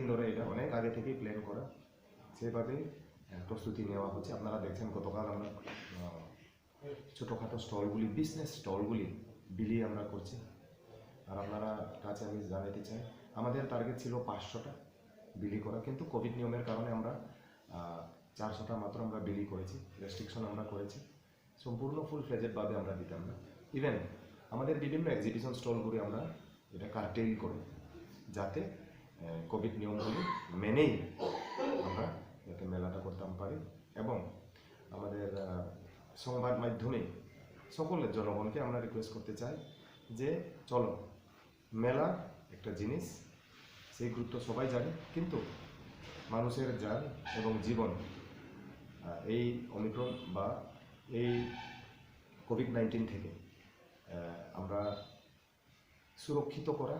ধরে এটা অনেক আগে থেকেই প্ল্যান করা, সেভাবে প্রস্তুতি নেওয়া হচ্ছে। আপনারা দেখছেন গতকাল আমরা ছোটোখাটো স্টলগুলি, বিজনেস স্টলগুলি বিলি আমরা করছি। আর আপনারা কাছে আমি জানাতে চাই, আমাদের টার্গেট ছিল 500টা বিলি করা, কিন্তু কোভিড নিয়মের কারণে আমরা 400টা মাত্র আমরা বিলি করেছি, রেস্ট্রিকশন আমরা করেছি। সম্পূর্ণ ফুল ফ্লেজেডভাবে আমরা দিতাম না। ইভেন আমাদের বিভিন্ন এক্সিবিশন স্টলগুলি আমরা এটা কার্টেল করি, যাতে কোভিড নিয়মগুলি মেনেই আমরা যাতে মেলাটা করতাম পারি। এবং আমাদের সংবাদ মাধ্যমে সকলের জনগণকে আমরা রিকোয়েস্ট করতে চাই যে চলো, মেলা একটা জিনিস, সেই গুরুত্ব সবাই জানে, কিন্তু মানুষের জান এবং জীবন এই ওমিক্রন বা এই কোভিড-19 থেকে আমরা সুরক্ষিত করা,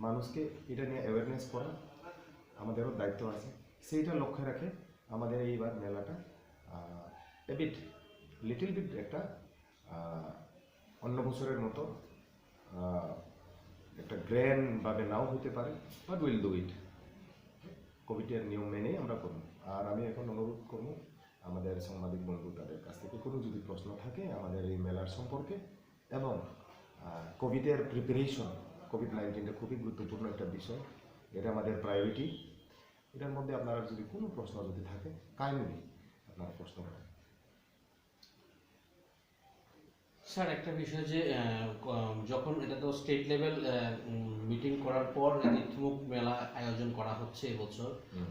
মানুষকে এটা নিয়ে অ্যাওয়ারনেস করা আমাদেরও দায়িত্ব আছে। সেইটা লক্ষ্য রাখে আমাদের এইবার মেলাটা লিটল বিট একটা অন্য বছরের মতো একটা গ্র্যান্ডভাবে নাও হতে পারে, বাট উইল ডু ইট। কোভিডের নিয়ম মেনেই আমরা করব। আর আমি এখন অনুরোধ করব আমাদের সাংবাদিক বন্ধু তাদের কাছ থেকে কোনো যদি প্রশ্ন থাকে আমাদের এই মেলার সম্পর্কে এবং কোভিডের প্রিপারেশন, কোভিড-19 খুবই গুরুত্বপূর্ণ একটা বিষয়, এটা আমাদের প্রায়োরিটি। এটার মধ্যে আপনারা যদি কোনো প্রশ্ন যদি থাকে কাইন্ডলি আপনারা প্রশ্ন করেন। স্যার, একটা বিষয় যে যখন এটা তো স্টেট লেভেল মিটিং করার পর থিমুক মেলা আয়োজন করা হচ্ছে এবছর,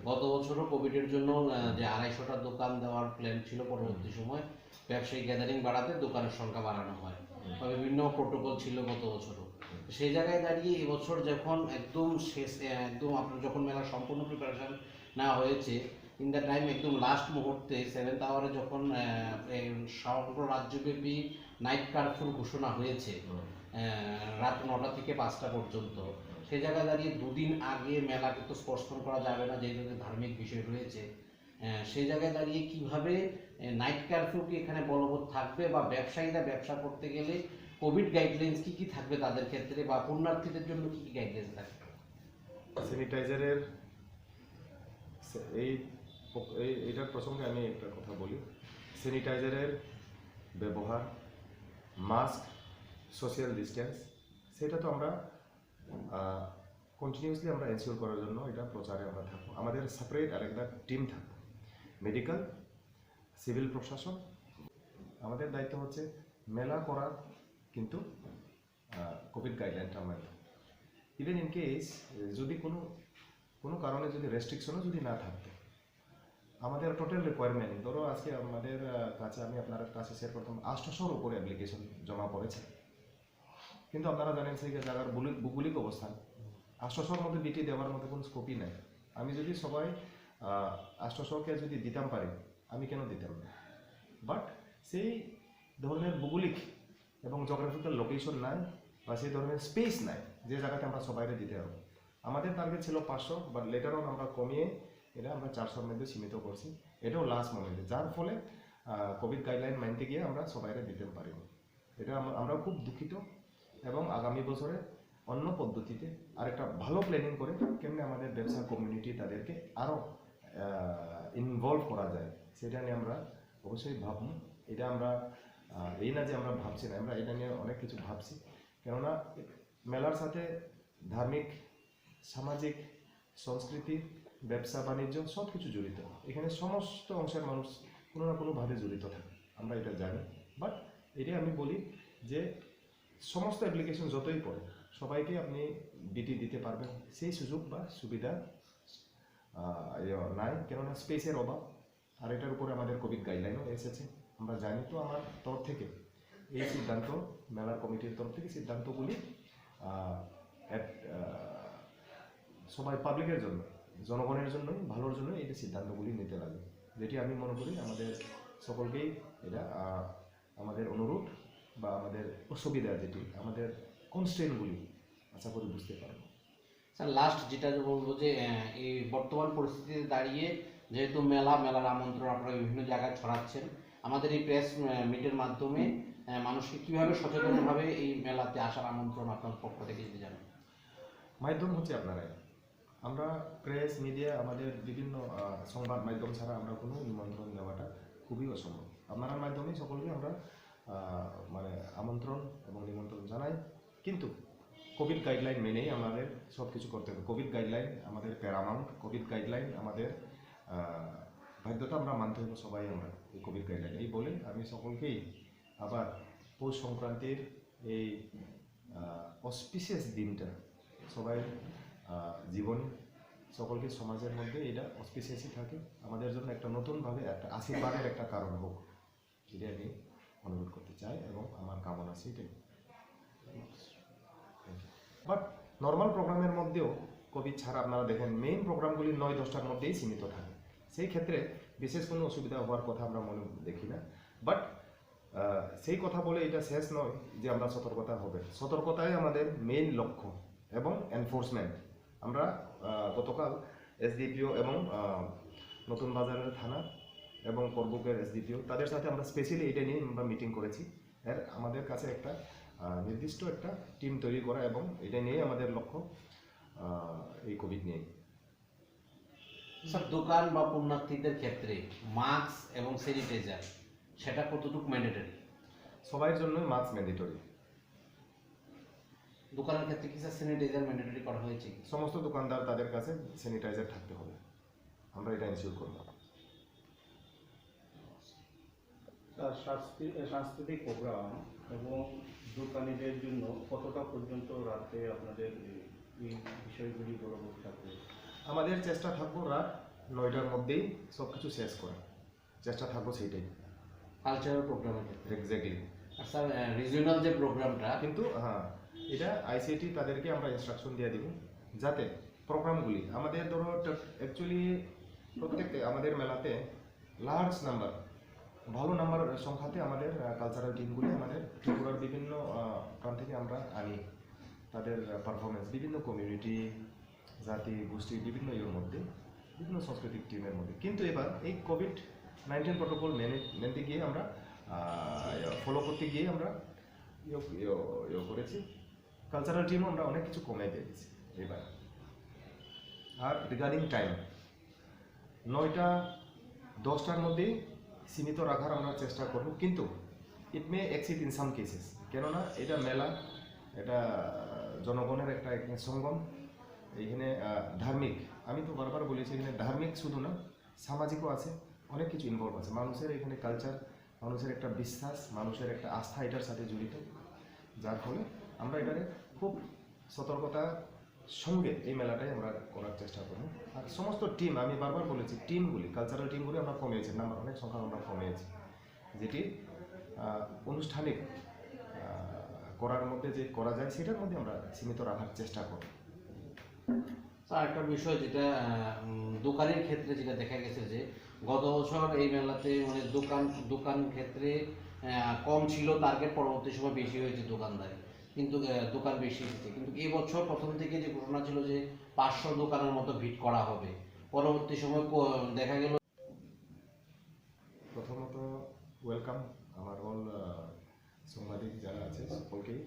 গত বছরও কোভিডের জন্য যে 250টা দোকান দেওয়ার প্ল্যান ছিল, পরবর্তী সময় ব্যবসায়িক গ্যাদারিং বাড়াতে দোকানের সংখ্যা বাড়ানো হয়, বিভিন্ন প্রোটোকল ছিল গত বছরও। সেই জায়গায় দাঁড়িয়ে এবছর যখন একদম শেষ, একদম আপনার যখন মেলার সম্পূর্ণ প্রিপারেশন নেওয়া হয়েছে, ইন দ্য টাইম একদম লাস্ট মুহূর্তে 7th আওয়ারে যখন সমগ্র রাজ্যব্যাপী নাইট কারফিউ ঘোষণা হয়েছে রাত 9টা থেকে 5টা পর্যন্ত, সেই জায়গায় দাঁড়িয়ে দুদিন আগে মেলাকে তো স্পর্শন করা যাবে না, যেহেতু ধার্মিক বিষয় রয়েছে, সেই জায়গায় দাঁড়িয়ে কিভাবে নাইট কারফিউ কি এখানে বলবৎ থাকবে, বা ব্যবসায়ীরা ব্যবসা করতে গেলে কোভিড গাইডলাইন্স কি কি থাকবে তাদের ক্ষেত্রে, বা পুণ্যার্থীদের জন্য কি কি গাইডলাইন্স থাকবে? স্যানিটাইজারের এইটার প্রসঙ্গে আমি একটা কথা বলি। স্যানিটাইজারের ব্যবহার, মাস্ক, সোশ্যাল ডিস্টেন্স, সেটা তো আমরা কন্টিনিউসলি আমরা এনশিওর করার জন্য এটা প্রচারে আমরা থাকবো। আমাদের সেপারেট আরেকটা টিম থাকবে, মেডিকেল, সিভিল প্রশাসন। আমাদের দায়িত্ব হচ্ছে মেলা করার, কিন্তু কোভিড গাইডলাইনটা মানতে। ইভেন ইন কেস যদি কোনো কারণে যদি রেস্ট্রিকশনও যদি না থাকতো, আমাদের টোটাল রিকোয়ারমেন্ট, ধরো আজকে আমাদের কাছে, আমি আপনার কাছে শেয়ার করতাম, 800-র উপরে অ্যাপ্লিকেশন জমা পড়েছে, কিন্তু আপনারা জানেন সেই জায়গার ভৌগোলিক অবস্থান, 800-র মধ্যে বিটি দেওয়ার মতো কোনো স্কোপই নাই। আমি যদি সবাই 800-কে যদি দিতাম পারি, আমি কেন দিতাম না? বাট সেই ধরনের ভৌগোলিক এবং জিওগ্রাফিক্যাল লোকেশন নাই, বা সেই ধরনের স্পেস নাই যে জায়গাতে আমরা সবাইকে দিতে পারবো। আমাদের টার্গেট ছিল 500, বাট লেটার অন আমরা কমিয়ে এটা আমরা 400-র মধ্যে সীমিত করছি। এটাও লাস্ট মোমেন্টে, যার ফলে কোভিড গাইডলাইন মানতে গিয়ে আমরা সবাইকে দিতে পারিনি। এটা আমরা খুব দুঃখিত, এবং আগামী বছরে অন্য পদ্ধতিতে আরেকটা ভালো প্ল্যানিং করে কেমনে আমাদের ব্যবসা কমিউনিটি তাদেরকে আরও ইনভলভ করা যায়, সেটা নিয়ে আমরা অবশ্যই ভাবব। এটা আমরা এই না যে আমরা ভাবছি না, আমরা এটা নিয়ে অনেক কিছু ভাবছি। কেননা মেলার সাথে ধার্মিক, সামাজিক, সংস্কৃতি, ব্যবসা বাণিজ্য সব কিছু জড়িত। এখানে সমস্ত অংশের মানুষ কোনো না কোনোভাবে জড়িত থাকে, আমরা এটা জানি। বাট এটাই আমি বলি যে সমস্ত অ্যাপ্লিকেশন যতই পড়ে সবাইকে আপনি বিটি দিতে পারবেন সেই সুযোগ বা সুবিধা নাই, কেননা স্পেসের অভাব। আর এটার উপরে আমাদের কোভিড গাইডলাইনও এসেছে, আমরা জানি। তো আমার তরফ থেকে এই সিদ্ধান্ত, মেলার কমিটির তরফ থেকে সিদ্ধান্তগুলি সবাই পাবলিকের জন্য, জনগণের জন্যই, ভালোর জন্য এই সিদ্ধান্তগুলি নিতে লাগে, যেটি আমি মনে করি আমাদের সকলকেই এটা আমাদের অনুরোধ বা আমাদের অসুবিধা, যেটি আমাদের কনস্ট্রেন্টগুলি আশা করি বুঝতে পারবো। স্যার, লাস্ট যেটা বলবো যে এই বর্তমান পরিস্থিতিতে দাঁড়িয়ে যেহেতু মেলার আমন্ত্রণ আপনারা বিভিন্ন জায়গায় ছড়াচ্ছেন, আমাদের এই প্রেস মিটের মাধ্যমে মানুষকে কীভাবে সচেতনভাবে এই মেলাতে আসার আমন্ত্রণ আপনার পক্ষ থেকে যদি জানেন? মাধ্যম হচ্ছে আপনারাই, আমরা প্রেস মিডিয়া আমাদের বিভিন্ন সংবাদ মাধ্যম ছাড়া আমরা কোনো নিমন্ত্রণ দেওয়াটা খুবই অসম্ভব। আপনার মাধ্যমেই সকলকে আমরা মানে আমন্ত্রণ এবং নিমন্ত্রণ জানাই, কিন্তু কোভিড গাইডলাইন মেনেই আমাদের সব কিছু করতে হবে। কোভিড গাইডলাইন আমাদের প্যারামাউন্ট, কোভিড গাইডলাইন আমাদের বাধ্যতা আমরা মানতে হবে সবাই আমরা এই কোভিড গাইডলাইন। এই বলে আমি সকলকেই আবার পৌষ সংক্রান্তির এই অসপিসিয়াস দিনটা সবাই জীবন সকলকে সমাজের মধ্যে এটা অসপিসিয়াসই থাকে, আমাদের জন্য একটা নতুনভাবে একটা আশীর্বাদের একটা কারণ হোক, সেটা আমি অনুরোধ করতে চাই এবং আমার কামনা সেটাই। বাট নর্মাল প্রোগ্রামের মধ্যেও কোভিড ছাড়া আপনারা দেখেন মেইন প্রোগ্রামগুলি 9-10টার মধ্যেই সীমিত থাকে, সেই ক্ষেত্রে বিশেষ কোনো অসুবিধা হওয়ার কথা আমরা মনে দেখি না। বাট সেই কথা বলে এটা শেষ নয় যে আমরা সতর্কতা হবে, সতর্কতাই আমাদের মেইন লক্ষ্য এবং এনফোর্সমেন্ট। আমরা গতকাল এসডিপিও এবং নতুন বাজারের থানা এবং করবুকের এসডিপিও তাদের সাথে আমরা স্পেশালি এটা নিয়ে আমরা মিটিং করেছি। এর আমাদের কাছে একটা নির্দিষ্ট একটা টিম তৈরি করা এবং এটা নিয়ে আমাদের লক্ষ্য এই কোভিড নিয়ে। স্যার, দোকান বা পুণ্যার্থীদের ক্ষেত্রে মাস্ক এবং স্যানিটাইজার সেটা কতটুকু ম্যান্ডেটরি? সবার জন্যই মাস্ক ম্যান্ডেটরি। দোকানের ক্ষেত্রে কি স্যার স্যানিটাইজার ম্যান্ডেটরি করা হয়েছে? সমস্ত দোকানদার তাদের কাছে স্যানিটাইজার থাকতে হবে, আমরা এটা ইনশিওর করব। সাংস্কৃতিক প্রোগ্রাম এবং দোকানিদের জন্য কতটা পর্যন্ত রাতে আপনাদের এই বিষয়গুলি বলবৎ থাকবে? আমাদের চেষ্টা থাকবো রাত 9টার মধ্যেই সব কিছু শেষ করার চেষ্টা থাকবো, সেইটাই কালচারাল প্রোগ্রামের ক্ষেত্রে এক্স্যাক্টলি। আর স্যার রিজিওনাল যে প্রোগ্রামটা, কিন্তু হ্যাঁ, এটা আইসিটি তাদেরকে আমরা ইনস্ট্রাকশন দিয়ে দিব যাতে প্রোগ্রামগুলি আমাদের ধরো অ্যাকচুয়ালি প্রত্যেকটা আমাদের মেলাতে লার্জ নাম্বার ভালো নাম্বার সংখ্যাতে আমাদের কালচারাল টিমগুলি আমাদের ত্রিপুরার বিভিন্ন প্রান্ত থেকে আমরা আনি তাদের পারফরমেন্স বিভিন্ন কমিউনিটি জাতি গোষ্ঠী বিভিন্ন ইয়ের মধ্যে বিভিন্ন সাংস্কৃতিক টিমের মধ্যে। কিন্তু এবার এই কোভিড-19 প্রোটোকল মেনতে গিয়ে আমরা ফলো করতে গিয়ে আমরা করেছি, কালচারাল টিমও আমরা অনেক কিছু কমে দিয়েছি এবার। আর রিগার্ডিং টাইম 9টা-10টার মধ্যেই সীমিত রাখার আমরা চেষ্টা করব, কিন্তু ইট মে এক্সিড ইন সাম কেসেস, কেননা এটা মেলা, এটা জনগণের একটা সঙ্গম। এইখানে ধার্মিক, আমি তো বারবার বলেছি এখানে ধার্মিক শুধু না সামাজিকও আছে, অনেক কিছু ইনভলভ আছে। মানুষের এখানে কালচার, মানুষের একটা বিশ্বাস, মানুষের একটা আস্থা এটার সাথে জড়িত, যার ফলে আমরা এটাকে খুব সতর্কতার সঙ্গে এই মেলাটাই আমরা করার চেষ্টা করব। আর সমস্ত টিম, আমি বারবার বলেছি টিমগুলি, কালচারাল টিমগুলি আমরা কমিয়েছি, নাম্বার অনেক সংখ্যা আমরা কমিয়েছি, যেটি আনুষ্ঠানিক করার মধ্যে যে করা যায় সেটার মধ্যে আমরা সীমিত রাখার চেষ্টা করব। স্যার, একটা বিষয় যেটা দোকানের ক্ষেত্রে যেটা দেখা গেছে যে গত বছর এই মেলাতে মানে দোকান ক্ষেত্রে কম ছিল টার্গেট, পরবর্তী সময় বেশি হয়েছে দোকানদারি, কিন্তু দোকান বেশি এসেছে। কিন্তু এই বছর প্রথম থেকে যে ঘোষণা ছিল যে 500 দোকানের মতো ভিড় করা হবে, পরবর্তী সময় দেখা গেল। প্রথমত ওয়েলকাম আমার অল সাংবাদিক যারা আছে সকলকেই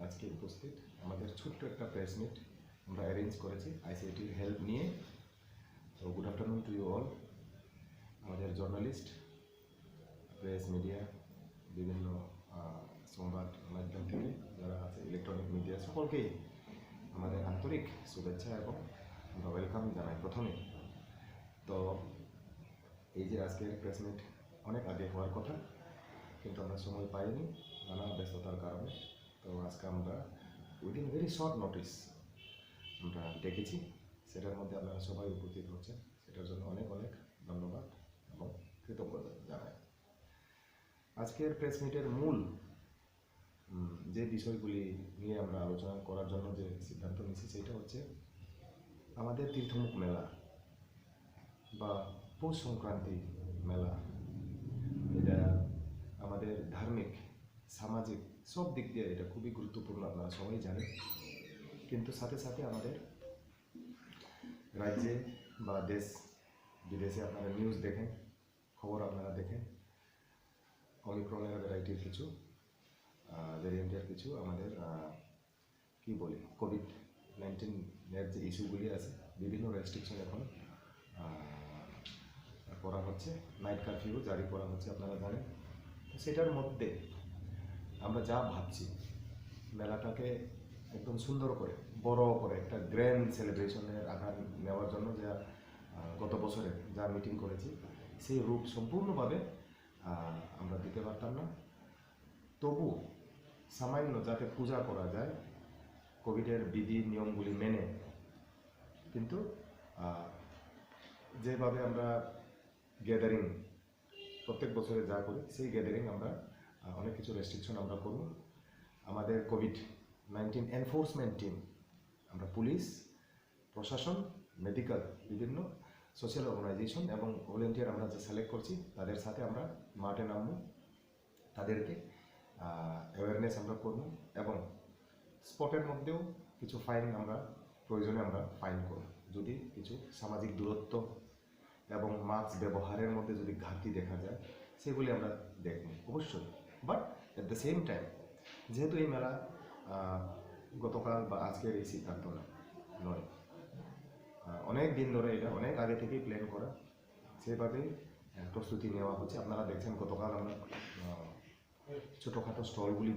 আজকে উপস্থিত। আমাদের ছোট্ট একটা প্রেস মিট আমরা অ্যারেঞ্জ করেছি আইসিআইটির হেল্প নিয়ে। তো good afternoon to you all, আমাদের জার্নালিস্ট, প্রেস মিডিয়া, বিভিন্ন সংবাদ মাধ্যম থেকে যারা আছে, ইলেকট্রনিক মিডিয়া, সকলকেই আমাদের আন্তরিক শুভেচ্ছা এবং আমরা ওয়েলকাম জানাই প্রথমে। তো এই যে আজকের প্রেস মিট অনেক আগে হওয়ার কথা, কিন্তু আমরা সময় পাইনি নানা ব্যস্ততার কারণে। তো আজকে আমরা উইদিন ভেরি শর্ট নোটিস আমরা ডেকেছি, সেটার মধ্যে আপনারা সবাই উপস্থিত হচ্ছেন, সেটার জন্য অনেক অনেক ধন্যবাদ এবং কৃতজ্ঞতা জানাই। আজকের প্রেস মিটের মূল যে বিষয়গুলি নিয়ে আমরা আলোচনা করার জন্য যে সিদ্ধান্ত নিয়েছি সেটা হচ্ছে আমাদের তীর্থমুখ মেলা বা পৌষ সংক্রান্তি মেলা। এটা আমাদের ধার্মিক, সামাজিক সব দিক দিয়ে এটা খুবই গুরুত্বপূর্ণ, আপনারা সবাই জানেন। কিন্তু সাথে সাথে আমাদের রাজ্যে বা দেশ বিদেশে আপনারা নিউজ দেখেন, খবর আপনারা দেখেন, অমিক্রনের ভ্যারাইটির কিছু ভ্যারিয়েন্টের কিছু আমাদের কি বলি কোভিড-19 এর যে ইস্যুগুলি আছে বিভিন্ন রেস্ট্রিকশন এখন করা হচ্ছে, নাইট কারফিউ জারি করা হচ্ছে আপনারা জানেন। তো সেটার মধ্যে আমরা যা ভাবছি মেলাটাকে একদম সুন্দর করে বড় করে একটা গ্র্যান্ড সেলিব্রেশনের আকার নেওয়ার জন্য যা গত বছরে যা মিটিং করেছি সেই রূপ সম্পূর্ণভাবে আমরা দিতে পারতাম না। তবু সামান্য যাতে পূজা করা যায় কোভিডের বিধি নিয়মগুলি মেনে, কিন্তু যেভাবে আমরা গ্যাদারিং প্রত্যেক বছরে যা করি সেই গ্যাদারিং আমরা অনেক কিছু রেস্ট্রিকশন আমরা করব। আমাদের কোভিড-19 এনফোর্সমেন্ট টিম, আমরা পুলিশ, প্রশাসন, মেডিকেল, বিভিন্ন সোশ্যাল অর্গানাইজেশন এবং ভলেন্টিয়ার আমরা যে সিলেক্ট করছি তাদের সাথে আমরা মাঠে নামবো, তাদেরকে অ্যাওয়ারনেস আমরা করব এবং স্পটের মধ্যেও কিছু ফাইন আমরা প্রয়োজনে আমরা ফাইন করব যদি কিছু সামাজিক দূরত্ব এবং মাস্ক ব্যবহারের মধ্যে যদি ঘাটতি দেখা যায় সেগুলি আমরা দেখব অবশ্যই। But at the same time যেহেতু এই মেলা গতকাল বা আজকের এই সিদ্ধান্ত নয়, অনেক দিন ধরে এটা অনেক আগে থেকেই প্ল্যান করা, সেভাবেই প্রস্তুতি নেওয়া হচ্ছে। আপনারা দেখছেন গতকাল আমরা ছোটোখাটো স্টলগুলি